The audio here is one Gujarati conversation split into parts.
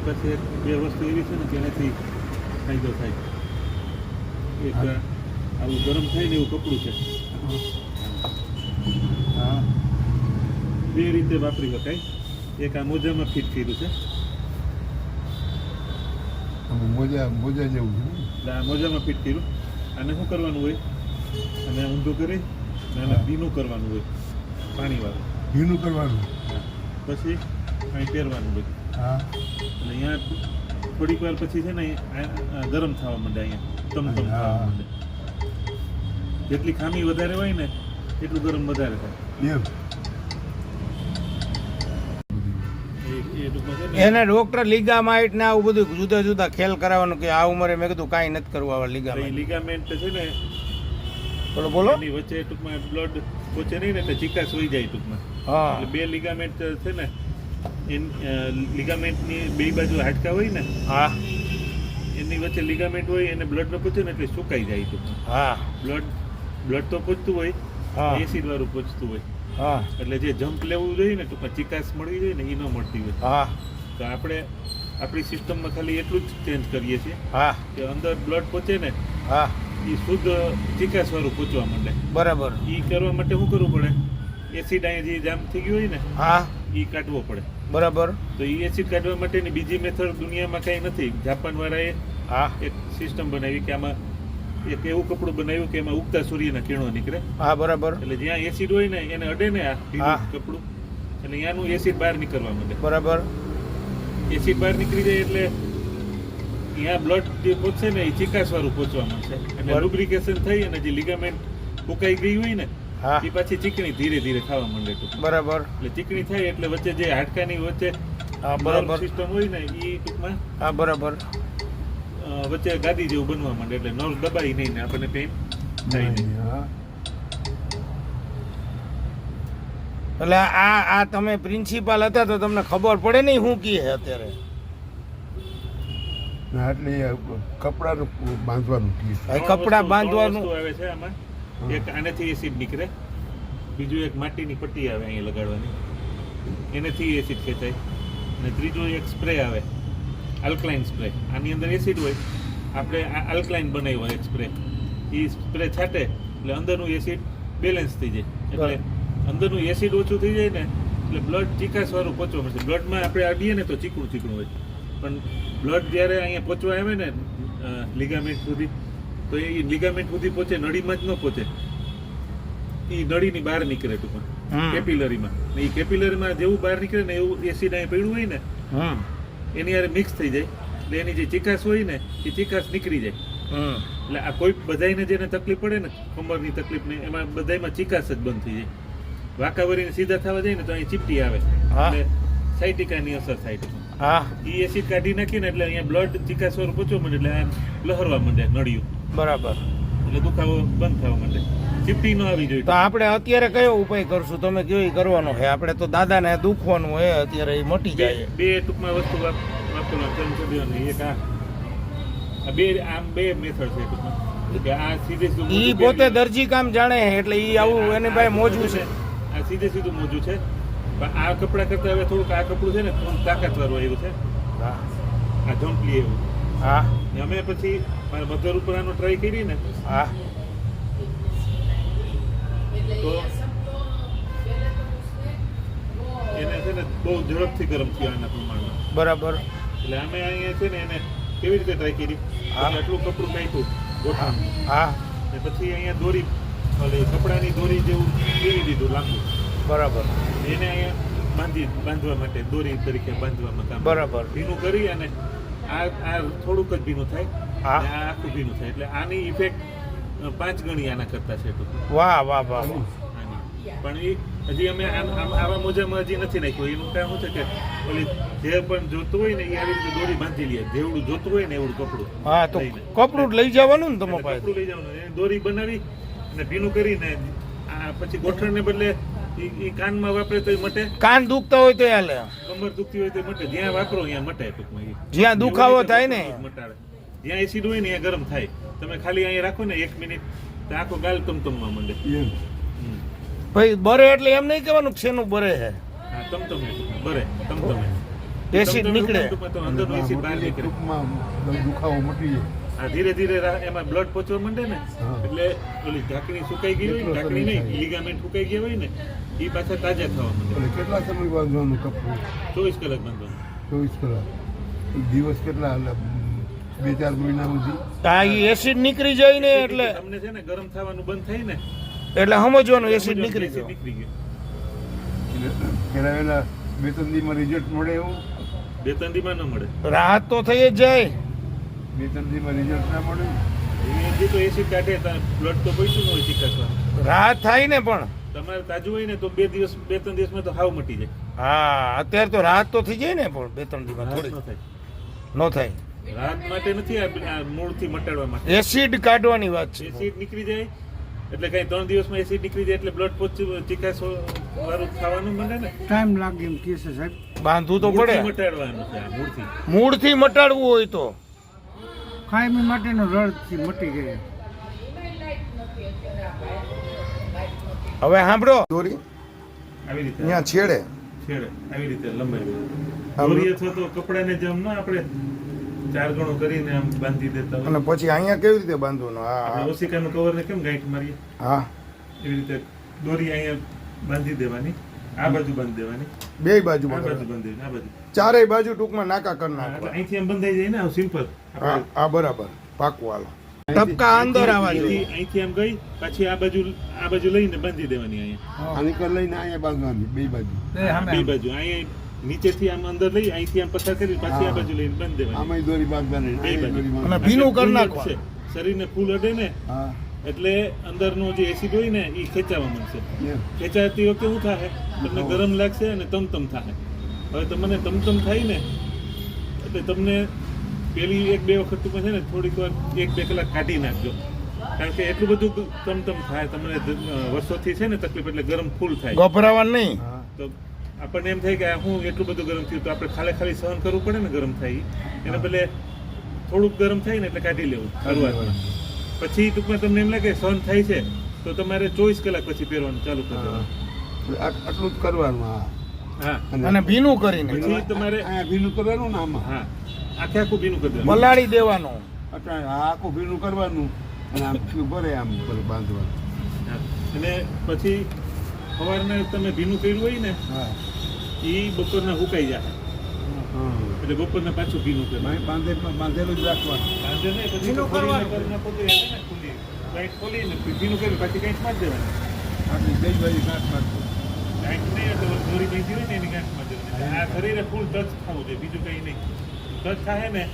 મારી પાસે બે વસ્તુ એવી છે ને કે એનાથી ફાયદો થાય. એક આવું ગરમ થાય ને એવું કપડું છે. હા બે રીતે વાપરી શકાય. એક આ મોજામાં ફિટ કર્યું છે. મોજા જેવું છે. એટલે આ મોજામાં ફિટ કર્યું. આને શું કરવાનું હોય? અને ઊંધું કરી અને ભીનું કરવાનું હોય, પાણીવાળું ભીનું કરવાનું. પછી અહીં પહેરવાનું બધું. હા એટલે અહીંયા થોડીક વાર પછી છે ને ગરમ થવા માંડે, અહીંયા તમતમ થવા માંડે. જેટલી ખામી વધારે હોય ને એટલું ગરમ વધારે થાય. એમ એ ટૂંકમાં છે ને એને ડોક્ટર લિગામાઇટ ને આવું બધું જુદા જુદા ખેલ કરાવવાનું કે આ ઉંમરે મેં કીધું કાંઈ નથી કરવું આવા લિગામાઇટ. લિગામેન્ટ છે ને બોલો એની વચ્ચે ટૂંકમાં બ્લડ પહોંચે નહીં ને એટલે ચિકાસ વહી જાય ટૂંકમાં. હા એટલે બે લિગામેન્ટ છે ને લિગામેન્ટની બે બાજુ હાડકા હોય ને હા એની વચ્ચે લિગામેન્ટ હોય, એને બ્લડ ન પહોંચે ને એટલે સુકાઈ જાય ટૂંકમાં. હા બ્લડ તો પહોંચતું હોય, હા એસિડ વાળું પહોંચતું હોય. હા એટલે જે જમ્પ લેવું જોઈએ ને ટૂંકમાં ચિકાસ મળવી જોઈએ ને એ ન મળતી હોય. હા તો આપણે આપણી સિસ્ટમમાં ખાલી એટલું જ ચેન્જ કરીએ છીએ હા કે અંદર બ્લડ પહોંચે ને હા એ શુદ્ધ ચિકાસ વાળું પહોંચવા માંડે. બરાબર. એ કરવા માટે શું કરવું પડે? એસિડ અહીંયા જે જામ થઈ ગયું હોય ને હા એ કાઢવો પડે. બરાબર. તો એ એસિડ કાઢવા માટેની બીજી મેથડ દુનિયામાં કાંઈ નથી. જાપાન વાળાએ હા એક સિસ્ટમ બનાવી કે આમાં એક એવું કપડું બનાવ્યું કે એમાં ઉગતા સૂર્યના કિરણો નીકળે. હા બરાબર. એટલે જ્યાં એસિડ હોય ને એને અડે ને આ હા. કપડું, એટલે ત્યાંનું એસિડ બહાર નીકળવા માંડે. બરાબર. એસિડ બહાર નીકળી જાય એટલે ત્યાં બ્લડ જે પહોંચશે ને એ ચિકાસ વાળું પહોંચવા માંડશે. એટલે લુબ્રિકેશન થઈ અને જે લિગામેન્ટ ફૂંકાઈ ગઈ હોય ને હા એ પાછી ચીકણી ધીરે ધીરે થવા માંડે ટૂંકમાં. બરાબર. એટલે ચીકણી થાય એટલે વચ્ચે જે હાડકાની વચ્ચે હા બરાબર. સિસ્ટમ હોય ને એ ટૂંકમાં હા બરાબર. વચ્ચે ગાદી જેવું બનવા માંડે. એટલે નર્વ દબાઈ નહીં ને આપણને પેઇન થાય નહીં. હા એટલે આ તમે પ્રિન્સિપાલ હતા તો તમને ખબર પડે નહીં શું કી છે અત્યારે? ના એટલે કપડાનું બાંધવાનું કી. ભાઈ કપડાં બાંધવાનું વસ્તુ આવે છે આમાં. એક આનેથી એસિડ નીકળે, બીજું એક માટીની પટ્ટી આવે અહીંયા લગાડવાની, એનેથી એસિડ ખેંચાય, અને ત્રીજું એક સ્પ્રે આવે, આલ્કલાઇન સ્પ્રે. આની અંદર એસિડ હોય, આપણે આલ્કલાઇન બનાવ્યો એક સ્પ્રે. એ સ્પ્રે છાંટે એટલે અંદરનું એસિડ બેલેન્સ થઈ જાય. એટલે અંદરનું એસિડ ઓછું થઈ જાય ને એટલે બ્લડ ચિકાસ વાળું પહોંચવા મળશે. બ્લડમાં આપણે અડીએ ને તો ચીકણું ચીકણું હોય, પણ બ્લડ જ્યારે અહીંયા પહોંચવા આવે ને લિગામેન્ટ સુધી, તો એ લિગામેન્ટ સુધી પહોંચે, નળીમાં જ ન પહોંચે. એ નળીની બહાર નીકળે ટૂંકમાં, કેપિલરીમાં. એ કેપિલરીમાં જેવું બહાર નીકળે ને એવું એસિડ અહીંયા પડ્યું હોય ને એની હારે મિક્સ થઈ જાય. એટલે એની જે ચિકાસ હોય ને એ ચિકાસ નીકળી જાય. એટલે આ કોઈ બધાને જેને તકલીફ પડે ને કમરની તકલીફ ને એમાં બધામાં ચિકાસ જ બંધ થઈ જાય. વાંકાવરીને સીધા થવા જાય ને તો અહીં ચીપટી આવે એટલે સાયટિકાની અસર થાય ટૂંકમાં. હા એ એસિડ કાઢી નાખીને એટલે અહીંયા બ્લડ ચિકાસ વાળું પહોંચવા માંડે એટલે આ લહરવા માંડે નળિયું. બરાબર. એટલે દુખાવો બંધ થવા માંડે. ચીપટી ન આવી જોઈએ. તો આપણે અત્યારે કયો ઉપાય કરશું? તમે કયો ઈ કરવાનો છે? આપણે તો દાદાને દુખવાનું હોય અત્યારે એ મટી જાય. બે ટૂંકમાં વસ્તુ વાપરવાની. એક આ બે આમ બે મેથડ છે ટૂંકમાં કે આ સીધે સીધું ઈ પોતે દરજી કામ જાણે છે એટલે ઈ આવું એની પાસે મોજું છે. આ સીધે સીધું મોજું છે, પણ આ કપડા કરતા હવે થોડુંક આ કપડું છે ને તાકાતવાળું આવ્યું છે. હા આ જમ્પલી એવું. હા અમે પછી મારા મધર ઉપર આનો ટ્રાય કરી ને હા તો એને છે ને બહુ ઝડપથી ગરમ થયું આના પ્રમાણમાં. બરાબર. એટલે અમે અહીંયા છે ને એને કેવી રીતે ટ્રાય કરી, આટલું કપડું કાઢ્યું ગોઠણ, હા ને પછી અહીંયા દોરી કપડાની દોરી જેવું ફેરવી દીધું લાંબુ. બરાબર. એને અહીંયા બાંધવા માટે દોરી તરીકે બાંધવામાં કામ. બરાબર. ભીનું કરી અને આ થોડુંક જ ભીનું થાય, હા અને આ આખું ભીનું થાય. એટલે આની ઇફેક્ટ 5 ગણી આના કરતા છે ટૂંકમાં. વાહ વાહ વાહ. પણ એ હજી અમે આવા મોજામાં હજી નથી નાખ્યું. એનું કામ શું છે કે ઓલી જે પણ જોતું હોય ને એ આવી રીતે દોરી બાંધી લે. જેવડું જોતું હોય ને એવું કપડું. હા તો કપડું જ લઈ જવાનું ને તમારી પાસે. કપડું લઈ જવાનું, એને દોરી બનાવી અને ભીનું કરીને આ પછી ગોઠણને બદલે એ કાનમાં વાપરે તો મટે. કાન દુખતા હોય તો હાલે, કમર દુખતી હોય તો મટે. જ્યાં વાપરો ત્યાં મટે ટૂંકમાં. જ્યાં દુખાવો થાય ને મટાડે. જ્યાં એસિડ હોય ને ત્યાં ગરમ થાય. તમે ખાલી અહીંયા રાખો ને 1 મિનિટ તો આખો ગાલ તમતમવા માંડે. ભાઈ બરે એટલે એમ નહીં કહેવાનું કે શેનું બરે છે. હા તમતમે બરે તમતમે. એસિડ નીકળે. ટૂંકમાં તો અંદરનું એસિડ બહાર નીકળે. ટૂંકમાં દુખાવો મટી જાય. આ ધીરે ધીરે એમાં બ્લડ પહોંચવા માંડે ને હા. એટલે ઓલી ઢાંકણી સુકાઈ ગઈ હોય ને, ઢાંકણી નહીં, લીગામેન્ટ સુકાઈ ગયા હોય ને એ પાછા તાજા થવા માંડે. એટલે કેટલા સમય બાંધવાનું કપડું? 24 કલાક બાંધવાનું. 24 કલાક. દિવસ કેટલા? એટલે 2-4 મહિના સુધી. આ ઈ એસિડ નીકળી જાય ને એટલે તમને છે ને ગરમ થવાનું બંધ થાય ને એટલે સમજવાનું એસિડ નીકળી એસિડ ગયો. નીકળી ગયું. કરાવેલા 2-3 દીમાં રિઝલ્ટ મળે એવું? 2-3 દીમાં ન મળે. રાહત તો થઈ જ જાય. 2-3 દીમાં રિઝલ્ટ ના મળે? એ તો એસિડ કાઢે બ્લડ તો પૈસું ન હોય ચીકાશવા. રાહત થાય ને પણ તમારે તાજું હોય ને તો 2-3 દિવસમાં તો હાવ મટી જાય. હા અત્યારે તો રાહત તો થઈ જાય ને પણ 2-3 દિવસમાં રાહત થોડી ન થાય. ન થાય. રાહત માટે નથી, આ મૂળથી મટાડવા માટે. એસિડ કાઢવાની વાત છે. એસિડ નીકળી જાય એટલે કઈ 3 દિવસમાં એસિડ નીકળી જાય એટલે બ્લડ પહોંચી ચીકાશ વાળું ખાવાનું બને ને. ટાઈમ લાગે એમ કહે છે સાહેબ. બાંધવું તો મૂળથી પડે. મટાડવાનું છે આ મૂળથી. મૂળથી મટાડવું હોય તો કાયમી માટેનો રડથી મટી જાય. હવે સાંભળો દોરી આવી રીતે અહીંયા છેડે છેડે આવી રીતે લંબાઈ આમ. દોરી અથવા તો કપડાને જેમ ના આપણે 4 ગણું કરીને આમ બાંધી દેતા હોય. અને પછી અહીંયા કેવી રીતે બાંધવાનું? આપણે હા ઓશિકાનું કવરને કેમ ગાંઠ મારીએ હા એવી રીતે દોરી અહીંયા બાંધી દેવાની, આ બાજુ બાંધી દેવાની, બે બાજુ આ બાજુ બરાબર. બાંધી દેવાની, આ બાજુ. ચારેય બાજુ ટૂંકમાં નાકા કરી હા, એટલે નાખવા. અહીંથી આમ બંધાઈ જાય ને, આવું સિમ્પલ. હા આ બરાબર પાકું હાલો. ટપકા અંદર આવવા જોઈએ. અહીંથી આમ ગઈ પાછી આ બાજુ લઈને બાંધી દેવાની અહીંયા. આની કર લઈને અહીંયા બાંધવાની 2 બાજુ. બે બાજુ અહીંયા નીચેથી આમ અંદર લઈ અહીંથી આમ પસાર કરી પાછી આ બાજુ લઈને બાંધી દેવાની. આમાંય દોરી બાંધવાની, બે અહીંયા બાજુ. દોરી અને બાંધવાની. ભીનું કરી ફૂલ નાખવા. અડશે. શરીરને ફૂલ અડે ને હા એટલે અંદરનો જે એસિડ હોય ને એ ખેંચાવા માંડશે. એમ. ખેંચાતી વખતે શું થાય? તમને ગરમ લાગશે અને તમતમ થાય. હવે તમને તમતમ થાય ને એટલે તમને પેલી 1-2 વખત ટૂંકમાં છે ને થોડીક વાર 1-2 કલાક કાઢી નાખજો. કારણ કે એટલું બધું તમતમ થાય તમને વર્ષોથી છે ને તકલીફ, એટલે ગરમ ફૂલ થાય. ગભરાવાનું નહીં. હા તો આપણને એમ થાય કે આ હું એટલું બધું ગરમ થયું, તો આપણે ખાલી સહન કરવું પડે ને ગરમ થાય ઈ. એના બદલે થોડુંક ગરમ થાય ને એટલે કાઢી લેવું શરૂઆતમાં. પછી ટૂંકમાં તમને એમ લાગે સહન થાય છે તો તમારે 24 કલાક પછી પહેરવાનું ચાલુ કરી હા. દેવાનું. આટલું જ કરવાનું. હા હા અને ભીનું કરીને પછી તમારે અહીંયા ભીનું કરવાનું ને આમાં. હા આખું ભીનું કરી દેવાનું. પલાળી દેવાનું. અટાણે આખું ભીનું કરવાનું અને આમ ભરે આમ ભરે બાંધવાનું. હા. અને પછી સવારને તમે ભીનું કર્યું હોય ને હા એ બપોરના સુકાઈ જાય હા એટલે બપોરના પાછું ભીનું કરવાનું. બાંધેલું જ રાખવાનું. વાંધો નહીં, પછી ભીનું તો ખોલીને કરવાનું. કરી નાખો તો એને ને ખોલી. ગાંઠ ખોલીને ભીનું કરી પાછી ગાંઠ મારી દેવાની. આટલી 2 બાજુ કાંઠ મારતું. ગાંઠ નહીં તો દોરી બાંધી હોય ને એની ગાંઠ મારી દેવાની. આ શરીરે ફૂલ ટચ થવું જોઈએ, બીજું કંઈ નહીં. ટચ થાય ને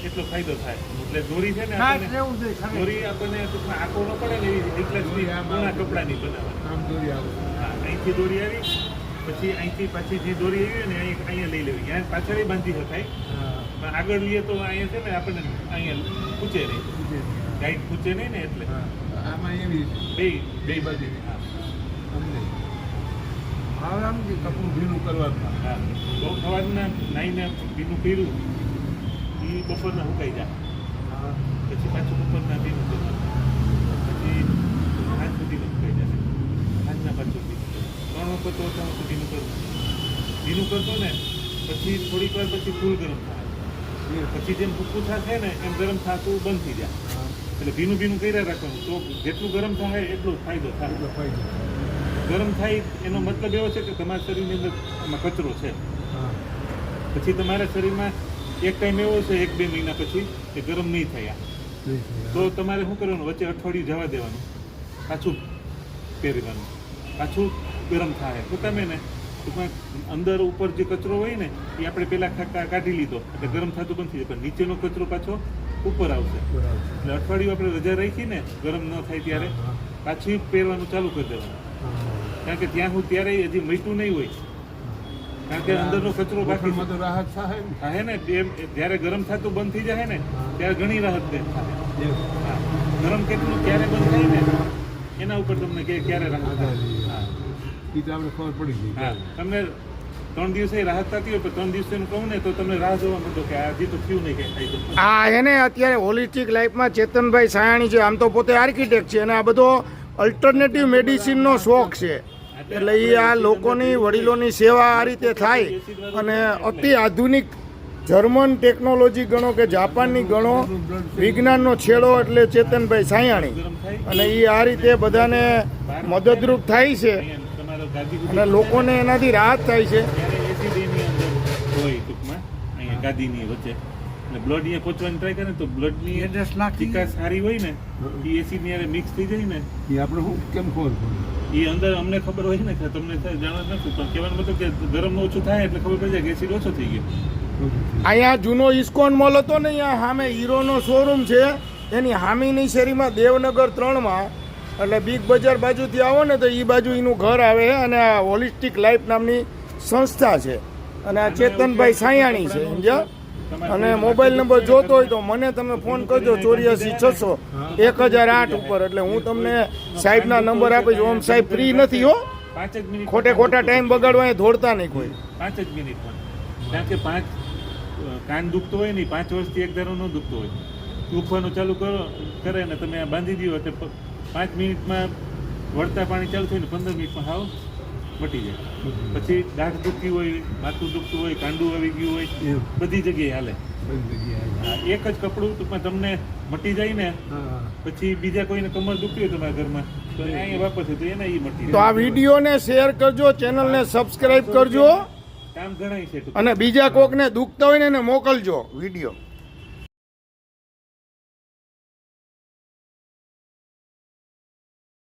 એટલો ફાયદો થાય. એટલે દોરી છે ને કાંઈ આપણને- રહેવું જોઈએ ખરેખર. દોરી આપણને ટૂંકમાં આંખો ન પડે ને એવી નીકળેલી પૂર્ણ કપડાની બનાવવાની. આમ દોરી આવે. હા, અહીંથી દોરી આવી પછી અહીંથી પાછી જે દોરી આવી હોય ને અહીંયા લઈ લેવી. અહીંયા પાછળ બાંધી શકાય હા પણ આગળ લઈએ તો અહીંયા છે ને આપણને અહીંયા પૂછે નહીં, ગાઈડ પૂછે નહીં ને એટલે હા. આમાં એવી બે બાજુ. હા સમજે. હવે સમજી ગયો. કપડું ભીનું કરવાનું. હા બહુ સવારના નાઈને ભીનું કર્યું એ બપોરના સુકાઈ જાય. પછી પાછું બપોરના ભીનું કરવાનું. પછી સાંજ સુધીમાં સુકાઈ જશે. સાંજના પાછું ભીનું કરવું. 3 વખત ઓછા ઓછું ભીનું કરવું. ભીનું કરશો ને પછી થોડીક વાર પછી ફૂલ ગરમ થાય. પછી જેમ ભૂકું થશે ને એમ ગરમ થતું બંધ થઈ જાય. એટલે ભીનું કર્યા રાખવાનું તો જેટલું ગરમ થાય એટલો ફાયદો થાય. ગરમ થાય એનો મતલબ એવો છે કે તમારા શરીરની અંદર આમાં કચરો છે. પછી તમારા શરીરમાં એક ટાઈમ એવો છે 1-2 મહિના પછી કે ગરમ નહીં થયા તો તમારે શું કરવાનું? વચ્ચે અઠવાડિયું જવા દેવાનું, પાછું પહેરવાનું, પાછું ગરમ થાય. તો તમે ને ટૂંકમાં અંદર ઉપર જે કચરો હોય ને એ આપણે પહેલાં કાઢી લીધો એટલે ગરમ થતું બંધ થઈ જાય, પણ નીચેનો કચરો પાછો ઉપર આવશે. એટલે અઠવાડિયું આપણે રજા રાખી ને ગરમ ન થાય ત્યારે પાછી પહેરવાનું ચાલુ કરી દેવાનું. કારણ કે ત્યાં હું ત્યારે હજી મટ્યું નહીં હોય, કારણ કે અંદરનો કચરો બાકી ગોઠણમાં તો રાહત થાય ને. થાય ને જ્યારે ગરમ થતું બંધ થઈ જાય ને ત્યારે ઘણી રાહત થાય. હા. ગરમ કેટલું ક્યારે બંધ થાય ને એના ઉપર તમને ક્યારે રાહત થાય. હા. એ તો આપણે ખબર પડી ગઈ. હા તમને 3 દિવસે રાહત થતી હોય પણ 3 દિવસેનું કહું ને તો તમને રાહ જોવા માંડો કે હજી તો થયું નહીં કંઈ થાય તો. આ એને અત્યારે હોલિસ્ટિક લાઈફમાં ચેતનભાઈ સાયાણી છે, આમ તો પોતે આર્કિટેક્ટ છે અને આ બધો અલ્ટરનેટિવ મેડિસિનનો શોખ છે. એટલે એ આ લોકોની વડીલોની સેવા આ રીતે થાય અને અતિ આધુનિક જર્મન ટેકનોલોજી ગણો કે જાપાનની ગણો વિજ્ઞાનનો છેડો એટલે ચેતનભાઈ સાયાણી ગરમ થાય અને એ આ રીતે બધાને મદદરૂપ થાય છે અહીંયા તમારો ગાદી અને લોકોને એનાથી રાહત થાય છે. ત્યારે એસિડની અંદર હોય ટૂંકમાં અહીંયા ગાદીની વચ્ચે એટલે બ્લડ અહીંયા પહોંચવાની ટ્રાય કરે ને તો બ્લડની એડ્રેસ નાખી ચિકાસ સારી હોય ને એ એસિડની હારે મિક્સ થઈ જાય ને એ આપણે શું કેમ ખબર પડે એ અંદર અમને ખબર હોય ને કે તમને જાણવા નથી પણ કહેવાનું મતલબ કે ગરમ ઓછું થાય એટલે ખબર પડી જાય કે એસિડ ઓછો થઈ ગયો. અહીંયા જૂનો ઇસ્કોન મોલ હતો ને અહીંયા સામે હીરોનો શોરૂમ છે એની હામીની શેરીમાં દેવનગર 3માં એટલે બિગ બજાર બાજુથી આવો ને તો એ બાજુ એનું ઘર આવે અને આ હોલિસ્ટિક લાઈફ નામની સંસ્થા છે અને આ ચેતનભાઈ સાયાણી છે સમજ્યા. અને મોબાઈલ નંબર જોતો હોય તો મને તમે ફોન કરજો 84 600 1008 ઉપર એટલે હું તમને સાહેબના નંબર આપીશ. ઓમ સાહેબ ફ્રી નથી હો, 5 જ મિનિટ ખોટા ટાઈમ બગાડવા અહીં દોડતા નહીં કોઈ. 5 જ મિનિટમાં કારણ કે 5 કાન દુખતો હોય ને 5 વર્ષથી એક ધારો ન દુખતો હોય દુખવાનું ચાલુ કરે ને તમે આ બાંધી દો એટલે 5 મિનિટમાં વળતા પાણી ચાલુ થયું ને 15 મિનિટમાં હાવ મટી જાય. પછી દાઢ દુખતી હોય, માથું દુખતું હોય, કાંડું આવી ગયું હોય, બધી જગ્યાએ હાલે. બધી જગ્યાએ. આ એક જ કપડું ટૂંકમાં તમને મટી જાય ને હા પછી બીજા કોઈને કમર દુખતી હોય તમારા ઘરમાં તો અહીંયા વાપરશે તો એને મટી તો આ જાય. વિડીયોને શેર કરજો, ચેનલને સબસ્ક્રાઇબ કરજો કામ ઘણાય છે ટૂંકમાં. અને બીજા કોકને દુખતા હોય ને એને મોકલજો વિડીયો.